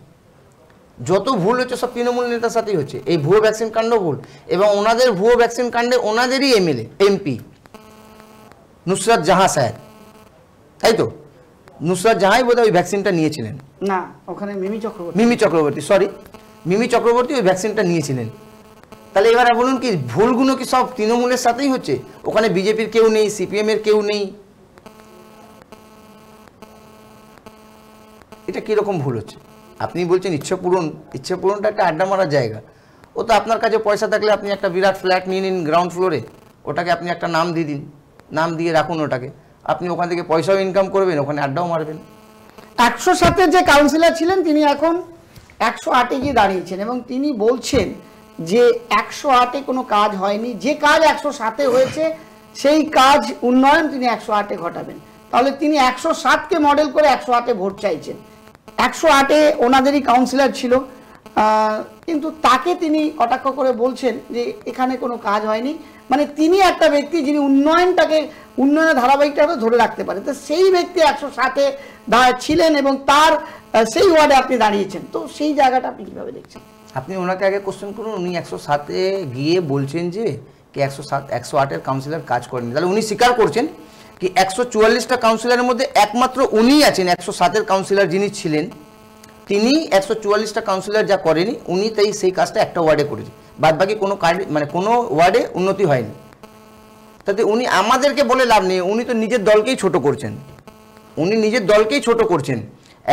যত ভুল হচ্ছে সব তৃণমূল নেতার সাথেই হচ্ছে। এই ভুয়ো ভ্যাকসিন কাণ্ড ভুল, এবং ওনাদের ভুয়ো ভ্যাকসিন কাণ্ডে ওনাদেরই এমপি নুসরাত জাহাঁ সাহেব, তাই তো? নুসরাত জাহাঁই বোধহয় ওই ভ্যাকসিনটা নিয়েছিলেন। না, ওখানে মিমি চক্রবর্তী ওই ভ্যাকসিনটা নিয়েছিলেন। তাহলে এবার বলুন কি ভুলগুলো কি সব তৃণমূলের সাথেই হচ্ছে? ওখানে বিজেপির কেউ নেই, সিপিএম এর কেউ নেই। এটা কিরকম ভুল হচ্ছে? আপনি বলছেন ইচ্ছে পূরণটা একটা আড্ডা মারার জায়গা। ও তো আপনার কাছে পয়সা থাকলে আপনি একটা বিরাট ফ্ল্যাট নিয়ে নিন গ্রাউন্ড ফ্লোরে, ওটাকে আপনি একটা নাম দিয়ে দিন, নাম দিয়ে রাখুন ওটাকে, আপনি ওখান থেকে পয়সাও ইনকাম করবেন, ওখানে আড্ডাও মারবেন। 107-এর যে কাউন্সিলর ছিলেন তিনি এখন 108-এ গিয়ে দাঁড়িয়েছেন, এবং তিনি বলছেন যে 108-এ কোনো কাজ হয়নি, যে কাজ 107-এ হয়েছে সেই কাজ উন্নয়ন তিনি 108-এ ঘটাবেন। তাহলে তিনি 107-কে মডেল করে 108-এ ভোট চাইছেন। 108-এ ওনাদেরই কাউন্সিলর ছিল, কিন্তু তাকে তিনি কটাক্ষ করে বলছেন যে এখানে কোনো কাজ হয়নি। মানে তিনি একটা ব্যক্তি যিনি উন্নয়নের ধারাবাহিকটাকে ধরে রাখতে পারে, তো সেই ব্যক্তি 107-এ ছিলেন এবং তার সেই ওয়ার্ডে আপনি দাঁড়িয়েছেন। তো সেই জায়গাটা আপনি কীভাবে দেখছেন? আপনি ওনাকে আগে কোশ্চেন করুন, উনি 107-এ গিয়ে বলছেন যে কি 108-এর কাউন্সিলর কাজ করেনি। তাহলে উনি স্বীকার করছেন কি 144টা কাউন্সিলরের মধ্যে একমাত্র উনিই আছেন 107-এর কাউন্সিলর যিনি ছিলেন, তিনি 144টা কাউন্সিলর যা করেনি, উনি তাই সেই কাজটা একটা ওয়ার্ডে করেছে, বাদবাকি কোনো কাজ মানে কোনো ওয়ার্ডে উন্নতি হয়নি। তাতে উনি আমাদেরকে বলে লাভ নেই, উনি তো নিজের দলকেই ছোট করছেন,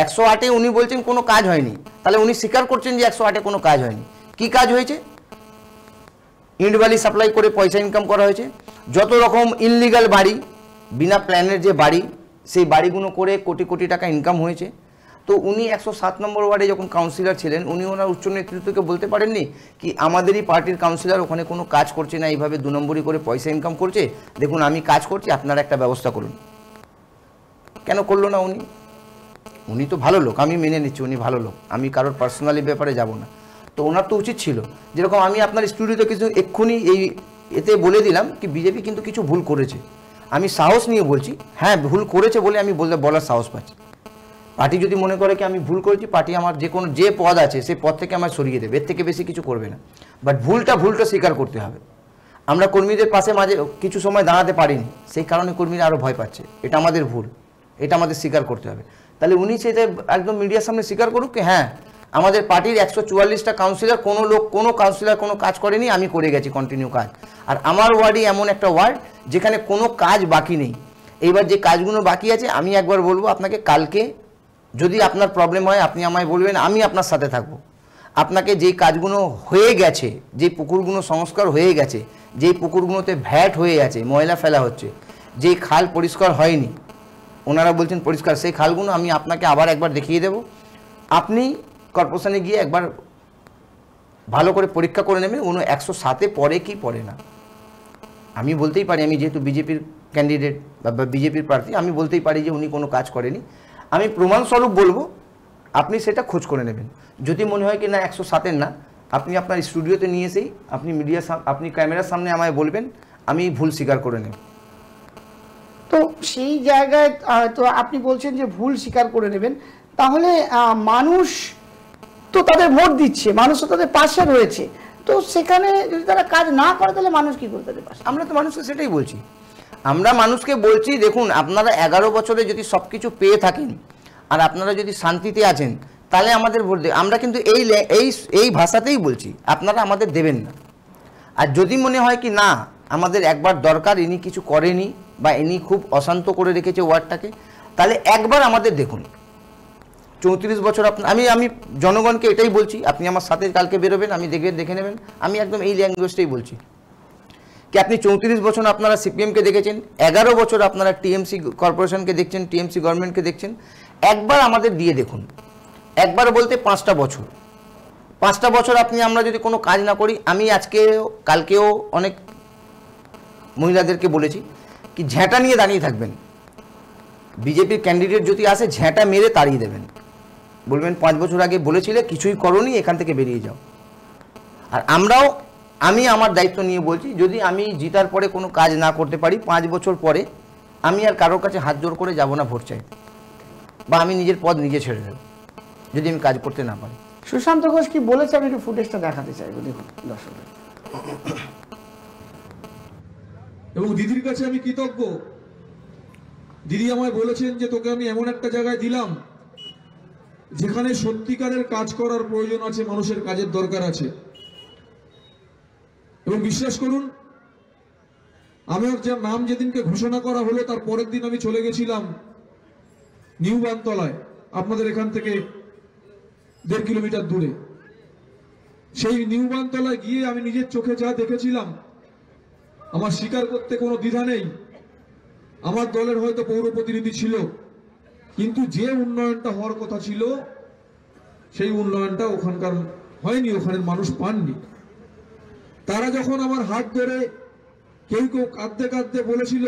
108-এ উনি বলছেন কোনো কাজ হয়নি। তাহলে উনি স্বীকার করছেন যে 108-এ কোনো কাজ হয়নি। কি কাজ হয়েছে? ইট বালি সাপ্লাই করে পয়সা ইনকাম করা হয়েছে, যত রকম ইনলিগাল বাড়ি, বিনা প্ল্যানের যে বাড়ি, সেই বাড়িগুলো করে কোটি কোটি টাকা ইনকাম হয়েছে। তো উনি 107 নম্বর ওয়ার্ডে যখন কাউন্সিলর ছিলেন, উনি ওনার উচ্চ নেতৃত্বকে বলতে পারেননি কি আমাদেরই পার্টির কাউন্সিলর ওখানে কোনো কাজ করছে না, এইভাবে 2 নম্বরই করে পয়সা ইনকাম করছে, দেখুন আমি কাজ করছি, আপনারা একটা ব্যবস্থা করুন। কেন করলো না উনি? উনি তো ভালো লোক, আমি মেনে নিচ্ছি উনি ভালো লোক, আমি কারোর পার্সোনালি ব্যাপারে যাব না। তো ওনার তো উচিত ছিল, যেরকম আমি আপনার স্টুডিওতে কিছু এক্ষুনি এতে বলে দিলাম কি বিজেপি কিন্তু কিছু ভুল করেছে, আমি সাহস নিয়ে বলছি, হ্যাঁ ভুল করেছে বলে আমি বলার সাহস পাচ্ছি। পার্টি যদি মনে করে কি আমি ভুল করেছি, পার্টি আমার যে পদ আছে সেই পদ থেকে আমার সরিয়ে দেবে, এর থেকে বেশি কিছু করবে না। বাট ভুলটা স্বীকার করতে হবে। আমরা কর্মীদের পাশে মাঝে কিছু সময় দাঁড়াতে পারিনি, সেই কারণে কর্মীরা আরও ভয় পাচ্ছে, এটা আমাদের ভুল, এটা আমাদের স্বীকার করতে হবে। তাহলে উনি সেটা একদম মিডিয়ার সামনে স্বীকার করুক কি হ্যাঁ আমাদের পার্টির 144টা কাউন্সিলর কোনো কাউন্সিলর কোনো কাজ করেনি, আমি করে গেছি কন্টিনিউ কাজ। আর আমার ওয়ার্ডই এমন একটা ওয়ার্ড যেখানে কোনো কাজ বাকি নেই। এইবার যে কাজগুলো বাকি আছে, আমি একবার বলবো আপনাকে, কালকে যদি আপনার প্রবলেম হয় আপনি আমায় বলবেন, আমি আপনার সাথে থাকবো। আপনাকে যেই কাজগুলো হয়ে গেছে, যেই পুকুরগুলো সংস্কার হয়ে গেছে, যেই পুকুরগুলোতে ভ্যাট হয়ে আছে, ময়লা ফেলা হচ্ছে, যেই খাল পরিষ্কার হয়নি, ওনারা বলছেন পরিষ্কার, সেই খালগুলো আমি আপনাকে আবার একবার দেখিয়ে দেব। আপনি কর্পোরেশনে গিয়ে একবার ভালো করে পরীক্ষা করে নেবেন, 107-এ পড়ে কি পড়ে না। আমি বলতেই পারি, আমি যেহেতু বিজেপির ক্যান্ডিডেট বা বিজেপির প্রার্থী, আমি বলতেই পারি যে উনি কোনো কাজ করেনি। আমি প্রমাণস্বরূপ বলবো, আপনি সেটা খোঁজ করে নেবেন। যদি মনে হয় কি না 107-এর না, আপনি আপনার স্টুডিওতে নিয়ে এসেই আপনি আপনি ক্যামেরার সামনে আমায় বলবেন, আমি ভুল স্বীকার করে নেব। তো সেই জায়গায় তো আপনি বলছেন যে ভুল স্বীকার করে নেবেন, তাহলে মানুষ তো তাদের ভোট দিচ্ছে, মানুষ তো তাদের পাশে রয়েছে, তো সেখানে যদি তারা কাজ না করে তাহলে মানুষ কি করে তাদের পাশে? আমরা তো মানুষকে সেটাই বলছি, আমরা মানুষকে বলছি দেখুন আপনারা 11 বছরে যদি সব কিছু পেয়ে থাকেন আর আপনারা যদি শান্তিতে আছেন তাহলে আমাদের ভোট দেবেন। আমরা কিন্তু এই ভাষাতেই বলছি, আপনারা আমাদের দেবেন না। আর যদি মনে হয় কি না আমাদের একবার দরকার, ইনি কিছু করেনি বা ইনি খুব অশান্ত করে রেখেছে ওয়ার্ডটাকে, তাহলে একবার আমাদের দেখুন। 34 বছর আমি জনগণকে এটাই বলছি, আপনি আমার সাথে কালকে বেরোবেন, আমি দেখে নেবেন, আমি একদম এই ল্যাঙ্গুয়েজটাই বলছি কি আপনি 34 বছর আপনারা সিপিএমকে দেখেছেন, 11 বছর আপনারা টিএমসি কর্পোরেশনকে দেখছেন, টিএমসি গভর্নমেন্টকে দেখছেন, একবার আমাদের দিয়ে দেখুন। একবার বলতে 5টা বছর, 5টা বছর আমরা যদি কোনো কাজ না করি, আমি কালকেও অনেক মহিলাদেরকে বলেছি কি ঝ্যাঁটা নিয়ে দাঁড়িয়ে থাকবেন, বিজেপির ক্যান্ডিডেট যদি আসে ঝ্যাঁটা মেরে তাড়িয়ে দেবেন, বলবেন 5 বছর আগে বলেছিলে কিছুই করোনি, এখান থেকে বেরিয়ে যাও। আর আমি আমার দায়িত্ব নিয়ে বলছি, যদি আমি জিতার পরে কোনো কাজ না করতে পারি, 5 বছর পরে আমি আর কারোর কাছে হাত জোর করে যাব না ভোট চাইতে, বা আমি নিজের পদ নিজে ছেড়ে দেব যদি আমি কাজ করতে না পারি। সুশান্ত ঘোষ কি বলেছে আমি একটু ফুটেজটা দেখাতে চাইবো, দেখুন দর্শকদের। এবং দিদির কাছে আমি কৃতজ্ঞ, দিদি আমায় বলেছেন যে তোকে আমি এমন একটা জায়গায় দিলাম যেখানে সত্যিকারের কাজ করার প্রয়োজন আছে, মানুষের কাজের দরকার আছে। এবং বিশ্বাস করুন, আমার যে নাম যেদিনকে ঘোষণা করা হলো তার পরের দিন আমি চলে গেছিলাম নিউ বানতলায়, আপনাদের এখান থেকে 1.5 কিলোমিটার দূরে। সেই নিউ বানতলায় গিয়ে আমি নিজের চোখে যা দেখেছিলাম, আমার স্বীকার করতে কোনো দ্বিধা নেই, আমার দলের হয়তো পৌর প্রতিনিধি ছিল, কিন্তু যে উন্নয়নটা হওয়ার কথা ছিল সেই উন্নয়নটা ওখানকার হয়নি, ওখানের মানুষ পাননি। তারা যখন আমার হাত ধরে কেউ কাঁদতে কাঁদতে বলেছিল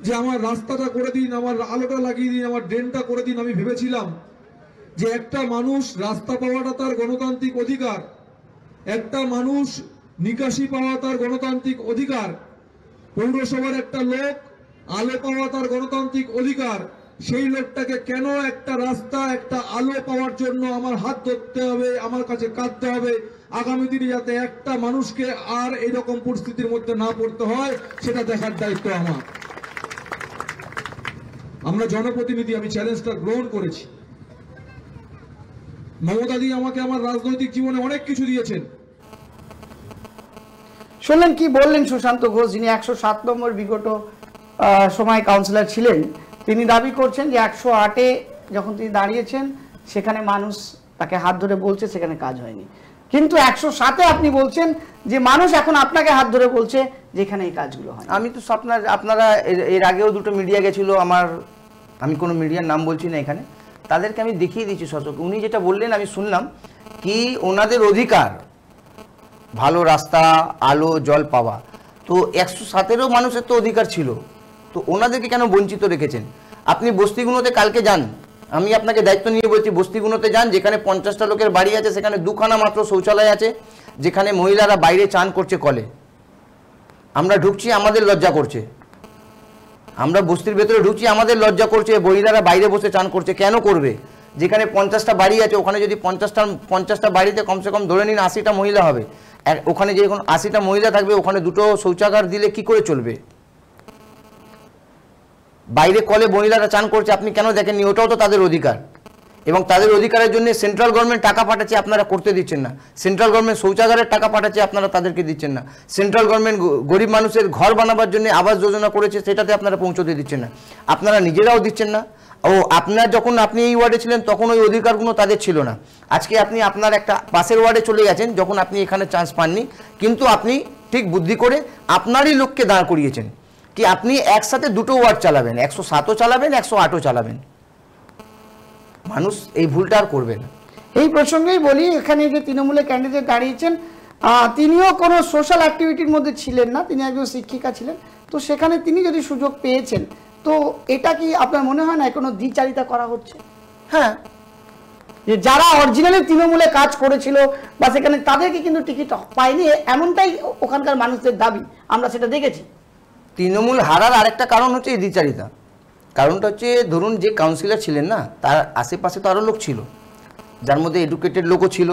যে আমার রাস্তাটা করে দিন, আমার আলোটা লাগিয়ে দিন, আমার ড্রেনটা করে দিন, আমি ভেবেছিলাম যে একটা মানুষ রাস্তা পাওয়াটা তার গণতান্ত্রিক অধিকার, একটা মানুষ নিকাশি পাওয়া তার গণতান্ত্রিক অধিকার, পৌরসভার একটা লোক আলো পাওয়া তার গণতান্ত্রিক অধিকার। সেই লোকটাকে কেন একটা রাস্তা, একটা আলো পাওয়ার জন্য আমার হাত ধরতে হবে, আমার কাছে কাঁদতে হবে, আগামী দিনে যাতে একটা মানুষকে আর এরকম পরিস্থিতির মধ্যে না পড়তে হয় সেটা দেখার দায়িত্ব আমার। আমরা জনপ্রতিনিধি, আমি চ্যালেঞ্জটা গ্রহণ করেছি। মমতাদি আমাকে আমার রাজনৈতিক জীবনে অনেক কিছু দিয়েছেন। শুনলেন কি বললেন সুশান্ত ঘোষ, যিনি 107 নম্বর বিগত সময় কাউন্সিলর ছিলেন। তিনি দাবি করছেন যে 108-এ যখন তিনি দাঁড়িয়েছেন সেখানে মানুষ তাকে হাত ধরে বলছে, সেখানে কাজ হয়নি। কিন্তু 107-এ আপনি বলছেন যে মানুষ এখন আপনাকে হাত ধরে বলছে যে এখানে এই কাজগুলো হয়। আমি তো আপনারা এর আগেও দুটো মিডিয়া গেছিল, আমি কোনো মিডিয়ার নাম বলছি না এখানে, তাদেরকে আমি দেখিয়ে দিচ্ছি সচক। উনি যেটা বললেন আমি শুনলাম কি ওনাদের অধিকার ভালো রাস্তা, আলো, জল পাওয়া, তো 107-এরও মানুষের তো অধিকার ছিল, তো ওনাদেরকে কেন বঞ্চিত রেখেছেন? আপনি বস্তিগুলোতে কালকে যান, আমি আপনাকে দায়িত্ব নিয়ে বলছি, বস্তিগুলোতে যান, যেখানে 50টা লোকের বাড়ি আছে সেখানে 2খানা মাত্র শৌচালয় আছে, যেখানে মহিলারা বাইরে চান করছে কলে। আমরা ঢুকছি, আমাদের লজ্জা করছে। আমরা বস্তির ভেতরে ঢুকছি, আমাদের লজ্জা করছে, মহিলারা বাইরে বসে চান করছে। কেন করবে? যেখানে 50টা বাড়ি আছে, ওখানে যদি 50টা বাড়িতে কমসে কম ধরে নিন 80টা মহিলা হবে, ওখানে যে 80টা মহিলা থাকবে, ওখানে 2টো শৌচাগার দিলে কি করে চলবে? বাইরে কলে মহিলারা চান করছে, আপনি কেন দেখেননি? ওটাও তো তাদের অধিকার, এবং তাদের অধিকারের জন্য সেন্ট্রাল গভর্নমেন্ট টাকা পাঠাচ্ছে, আপনারা করতে দিচ্ছেন না। সেন্ট্রাল গভর্নমেন্ট শৌচাগারের টাকা পাঠাচ্ছে, আপনারা তাদেরকে দিচ্ছেন না। সেন্ট্রাল গভর্নমেন্ট গরিব মানুষের ঘর বানাবার জন্য আবাস যোজনা করেছে, সেটাতে আপনারা পৌঁছতে দিচ্ছেন না, আপনারা নিজেরাও দিচ্ছেন না। ও যখন আপনি এই ওয়ার্ডে ছিলেন তখন ওই অধিকারগুলো তাদের ছিল না। আজকে আপনি আপনার একটা পাশের ওয়ার্ডে চলে গেছেন যখন আপনি এখানে চান্স পাননি, কিন্তু আপনি ঠিক বুদ্ধি করে আপনারই লোককে দাঁড় করিয়েছেন কি আপনি একসাথে 2টো ওয়ার্ড চালাবেন, 107ও চালাবেন, 108ও চালাবেন। মানুষ এই ভুলটা আর করবে না। এই প্রসঙ্গেই বলি, এখানে যে তৃণমূলের ক্যান্ডিডেট দাঁড়িয়েছেন তিনিও কোনো সোশ্যাল অ্যাক্টিভিটির মধ্যে ছিলেন না, তিনি একজন শিক্ষিকা ছিলেন। তো সেখানে তিনি যদি সুযোগ পেয়েছেন, তো এটা কি আপনার মনে হয় না কোনো দ্বিচারিতা করা হচ্ছে? হ্যাঁ, যে যারা অরিজিনালি তৃণমূলে কাজ করেছিল বা সেখানে তাদেরকে কিন্তু টিকিট পায়নি, এমনটাই ওখানকার মানুষদের দাবি, আমরা সেটা দেখেছি। তৃণমূল হারার আরেকটা কারণ হচ্ছে এই দ্বিচারিতা। কারণটা হচ্ছে, ধরুন যে কাউন্সিলর ছিলেন না, তার আশেপাশে তো আরও লোক ছিল, যার মধ্যে এডুকেটেড লোকও ছিল,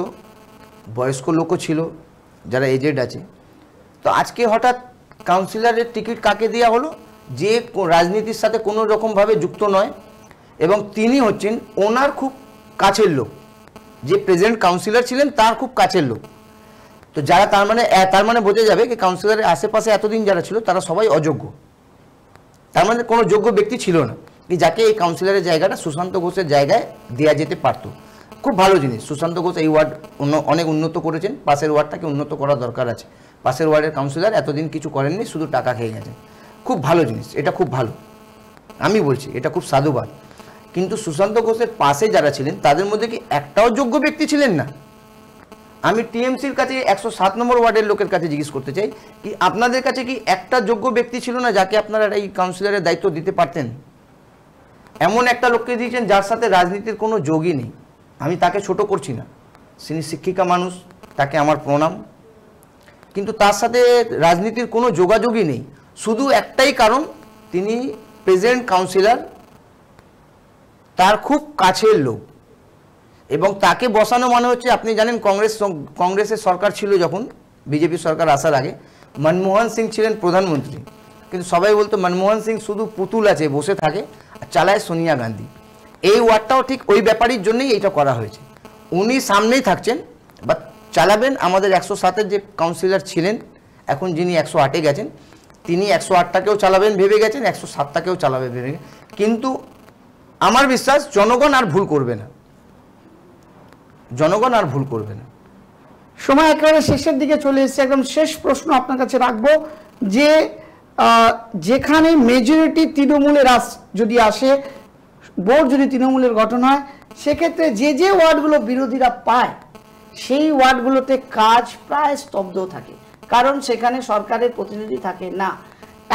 বয়স্ক লোকও ছিল, যারা এজেড আছে। তো আজকে হঠাৎ কাউন্সিলরের টিকিট কাকে দেওয়া হলো? যে রাজনীতির সাথে কোনো রকমভাবে যুক্ত নয় এবং তিনি হচ্ছেন ওনার খুব কাছের লোক, যে প্রেজেন্ট কাউন্সিলর ছিলেন তার খুব কাছের লোক। তো যারা তার মানে বোঝা যাবে যে কাউন্সিলরের আশেপাশে এতদিন যারা ছিল তারা সবাই অযোগ্য। তার মানে কোনো যোগ্য ব্যক্তি ছিল না কি যাকে এই কাউন্সিলরের জায়গাটা সুশান্ত ঘোষের জায়গায় দেওয়া যেতে পারতো। খুব ভালো জিনিস, সুশান্ত ঘোষ এই ওয়ার্ড অনেক উন্নত করেছেন, পাশের ওয়ার্ডটাকে উন্নত করা দরকার আছে। পাশের ওয়ার্ডের কাউন্সিলর এতদিন কিছু করেননি, শুধু টাকা খেয়ে গেছেন। খুব ভালো জিনিস, এটা খুব ভালো, আমি বলছি এটা খুব সাধুবাদ। কিন্তু সুশান্ত ঘোষের পাশে যারা ছিলেন তাদের মধ্যে কি একটাও যোগ্য ব্যক্তি ছিলেন না? আমি টিএমসির কাছে 107 নম্বর ওয়ার্ডের লোকের কাছে জিজ্ঞেস করতে চাই, কি আপনাদের কাছে কি একটা যোগ্য ব্যক্তি ছিল না যাকে আপনারা এই কাউন্সিলরের দায়িত্ব দিতে পারতেন? এমন একটা লোককে দিয়েছেন যার সাথে রাজনীতির কোনো যোগই নেই। আমি তাকে ছোট করছি না, তিনি শিক্ষিকা মানুষ, তাকে আমার প্রণাম, কিন্তু তার সাথে রাজনীতির কোনো যোগাযোগই নেই। শুধু একটাই কারণ, তিনি প্রেজেন্ট কাউন্সিলর, তার খুব কাছের লোক, এবং তাকে বসানো মানে হচ্ছে, আপনি জানেন কংগ্রেসের সরকার ছিল যখন, বিজেপি সরকার আসার আগে মনমোহন সিং ছিলেন প্রধানমন্ত্রী, কিন্তু সবাই বলতো মনমোহন সিং শুধু পুতুল আছে, বসে থাকে, আর চালায় সোনিয়া গান্ধী। এই ওয়ার্ডটাও ঠিক ওই ব্যাপারের জন্যই এইটা করা হয়েছে। উনি সামনেই থাকছেন বা চালাবেন। আমাদের 107-এর যে কাউন্সিলর ছিলেন, এখন যিনি 108-এ গেছেন, তিনি 108টাকেও চালাবেন ভেবে গেছেন, 107টাকেও চালাবে ভেবে গেছেন। কিন্তু আমার বিশ্বাস জনগণ আর ভুল করবে না, জনগণ আর ভুল করবে না। সময় একেবারে শেষের দিকে চলে এসেছে, একদম শেষ প্রশ্ন আপনার কাছে রাখবো, যে যেখানে মেজরিটি তৃণমূলের যদি আসে, বোর্ড যদি তৃণমূলের গঠন হয়, সেক্ষেত্রে যে ওয়ার্ডগুলো বিরোধীরা পায় সেই ওয়ার্ডগুলোতে কাজ প্রায় স্তব্ধ থাকে, কারণ সেখানে সরকারের প্রতিনিধি থাকে না,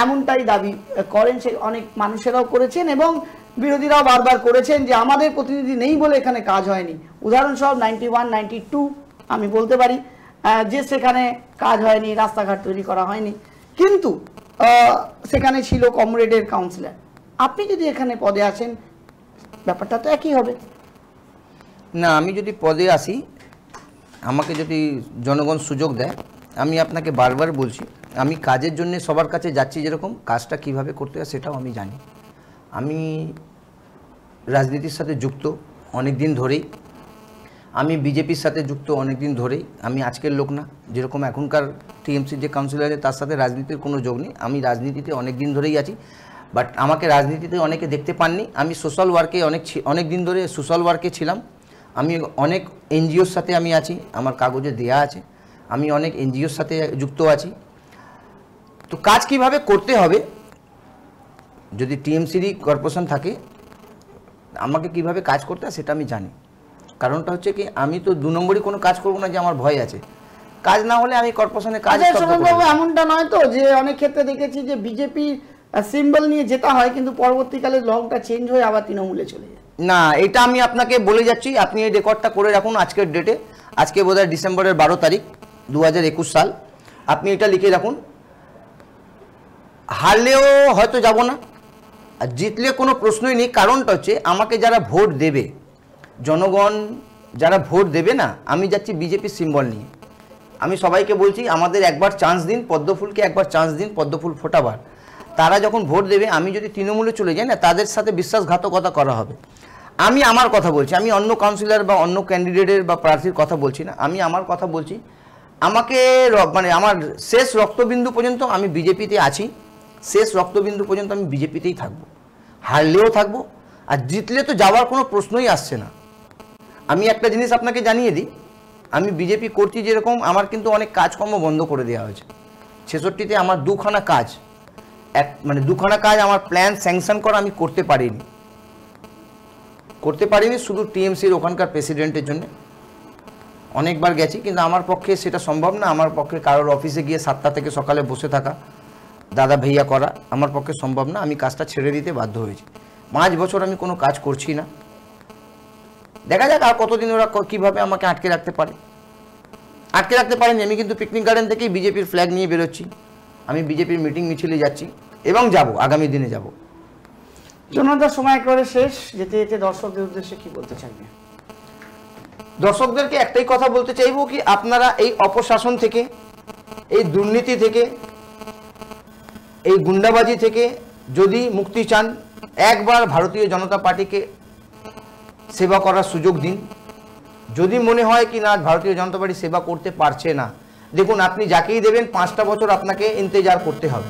এমনটাই দাবি করেন সে অনেক মানুষেরাও করেছেন, এবং বিরোধীরাও বারবার করেছেন যে আমাদের প্রতিনিধি নেই বলে এখানে কাজ হয়নি। উদাহরণস্বরূপ 91, 92 আমি বলতে পারি যে সেখানে কাজ হয়নি, রাস্তাঘাট তৈরি করা হয়নি, কিন্তু সেখানে ছিল কমরেডের কাউন্সিলর। আপনি যদি এখানে পদে আসেন, ব্যাপারটা তো একই হবে না? আমি যদি পদে আসি, আমাকে যদি জনগণ সুযোগ দেয়, আমি আপনাকে বারবার বলছি, আমি কাজের জন্য সবার কাছে যাচ্ছি, যেরকম কাজটা কিভাবে করতে হয় সেটাও আমি জানি। আমি রাজনীতির সাথে যুক্ত অনেক দিন ধরেই, আমি বিজেপির সাথে যুক্ত অনেক দিন ধরেই, আমি আজকের লোক না। যেরকম এখনকার টিএমসির যে কাউন্সিলর আছে তার সাথে রাজনীতির কোনো যোগ নেই, আমি রাজনীতিতে অনেক দিন ধরেই আছি। বাট আমাকে রাজনীতিতে অনেকে দেখতে পাননি। আমি সোশ্যাল ওয়ার্কে অনেক দিন ধরে সোশ্যাল ওয়ার্কে ছিলাম। আমি অনেক এনজিওর সাথে আমি আছি, আমার কাগজে দেয়া আছে, আমি অনেক এনজিওর সাথে যুক্ত আছি। তো কাজ কিভাবে করতে হবে, যদি টিএমসিরই কর্পোরেশন থাকে, আমাকে কিভাবে কাজ করতে হয় সেটা আমি জানি। কারণটা হচ্ছে কি, আমি তো 2 নম্বরই কোনো কাজ করবো না যে আমার ভয় আছে। কাজ না হলে আমি কর্পোরেশনে কাজ করব। এমনটা নয় তো যে অনেক ক্ষেত্রে দেখেছি যে বিজেপি সিম্বল নিয়ে যেটা হয়, কিন্তু পরবর্তীকালে লংটা চেঞ্জ হয়ে আবার তৃণমূলে চলে যায়। না, এটা আমি আপনাকে বলে যাচ্ছি, আপনি এই রেকর্ডটা করে রাখুন আজকের ডেটে। আজকে বোধহয় ডিসেম্বরের 12 তারিখ 2021 সাল। আপনি এটা লিখে রাখুন, হারলেও হয়তো যাব না, আর জিতলে কোনো প্রশ্নই নেই। কারণটা হচ্ছে, আমাকে যারা ভোট দেবে, জনগণ যারা ভোট দেবে না, আমি যাচ্ছি বিজেপির সিম্বল নিয়ে। আমি সবাইকে বলছি, আমাদের একবার চান্স দিন, পদ্মফুলকে একবার চান্স দিন, পদ্মফুল ফোটাবার। তারা যখন ভোট দেবে, আমি যদি তৃণমূলে চলে যাই না, তাদের সাথে বিশ্বাসঘাতকতা করা হবে। আমি আমার কথা বলছি, আমি অন্য কাউন্সিলর বা অন্য ক্যান্ডিডেটের বা প্রার্থীর কথা বলছি না, আমি আমার কথা বলছি। আমাকে আমার শেষ রক্তবিন্দু পর্যন্ত আমি বিজেপিতে আছি, শেষ রক্তবিন্দু পর্যন্ত আমি বিজেপিতেই থাকবো, হারলেও থাকবো, আর জিতলে তো যাওয়ার কোনো প্রশ্নই আসছে না। আমি একটা জিনিস আপনাকে জানিয়ে দিই, আমি বিজেপি করছি যেরকম, আমার কিন্তু অনেক কাজকর্ম বন্ধ করে দেওয়া হয়েছে। 66-তে আমার 2খানা কাজ, দুখানা কাজ আমার প্ল্যান স্যাংশন করা আমি করতে পারিনি, শুধু টিএমসির ওখানকার প্রেসিডেন্টের জন্য। অনেকবার গেছি, কিন্তু আমার পক্ষে সেটা সম্ভব না। আমার পক্ষে কারোর অফিসে গিয়ে 7টা থেকে সকালে বসে থাকা, দাদা ভাইয়া করা আমার পক্ষে সম্ভব না। আমি কাজটা ছেড়ে দিতে বাধ্য হয়েছি। 5 বছর আমি কোনো কাজ করছি না। দেখা যাক আর কতদিন ওরা কীভাবে আমাকে আটকে রাখতে পারে। আটকে রাখতে পারেনি। আমি কিন্তু পিকনিক গার্ডেন থেকেই বিজেপির ফ্ল্যাগ নিয়ে বেরোচ্ছি। আমি বিজেপির মিটিং মিছিলে যাচ্ছি এবং যাব, আগামী দিনে যাব। জনতা সময় করে শেষ, যেতে যেতে দর্শকদের উদ্দেশ্যে কি বলতে চাইবে? দর্শকদেরকে একটাই কথা বলতে চাইবো কি, আপনারা এই অপশাসন থেকে, এই দুর্নীতি থেকে, এই গুন্ডাবাজি থেকে যদি মুক্তি চান, একবার ভারতীয় জনতা পার্টিকে সেবা করার সুযোগ দিন। যদি মনে হয় কি না ভারতীয় জনতা পার্টি সেবা করতে পারছে না, দেখুন আপনি যাকেই দেবেন 5টা বছর আপনাকে ইন্তজার করতে হবে।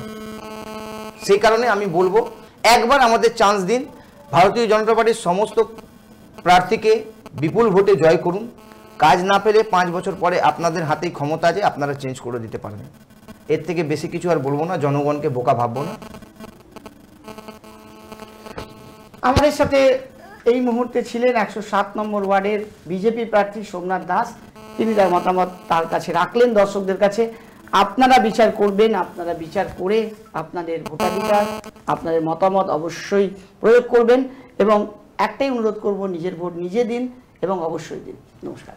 সেই কারণে আমি বলবো একবার আমাদের চান্স দিন। ভারতীয় জনতা পার্টির সমস্ত প্রার্থীকে বিপুল ভোটে জয় করুন। কাজ না পেলে 5 বছর পরে আপনাদের হাতেই ক্ষমতা আছে, আপনারা চেঞ্জ করে দিতে পারবেন। এর থেকে বেশি কিছু আর বলবো না, জনগণকে বোকা ভাববো না। আমাদের সাথে এই মুহূর্তে ছিলেন 107 নম্বর ওয়ার্ডের বিজেপি প্রার্থী সোমনাথ দাস। তিনি তার মতামত তার কাছে রাখলেন দর্শকদের কাছে। আপনারা বিচার করবেন, আপনারা বিচার করে আপনাদের ভোটাধিকার, আপনাদের মতামত অবশ্যই প্রয়োগ করবেন এবং একটাই অনুরোধ করব, নিজের ভোট নিজে দিন এবং অবশ্যই দিন। নমস্কার।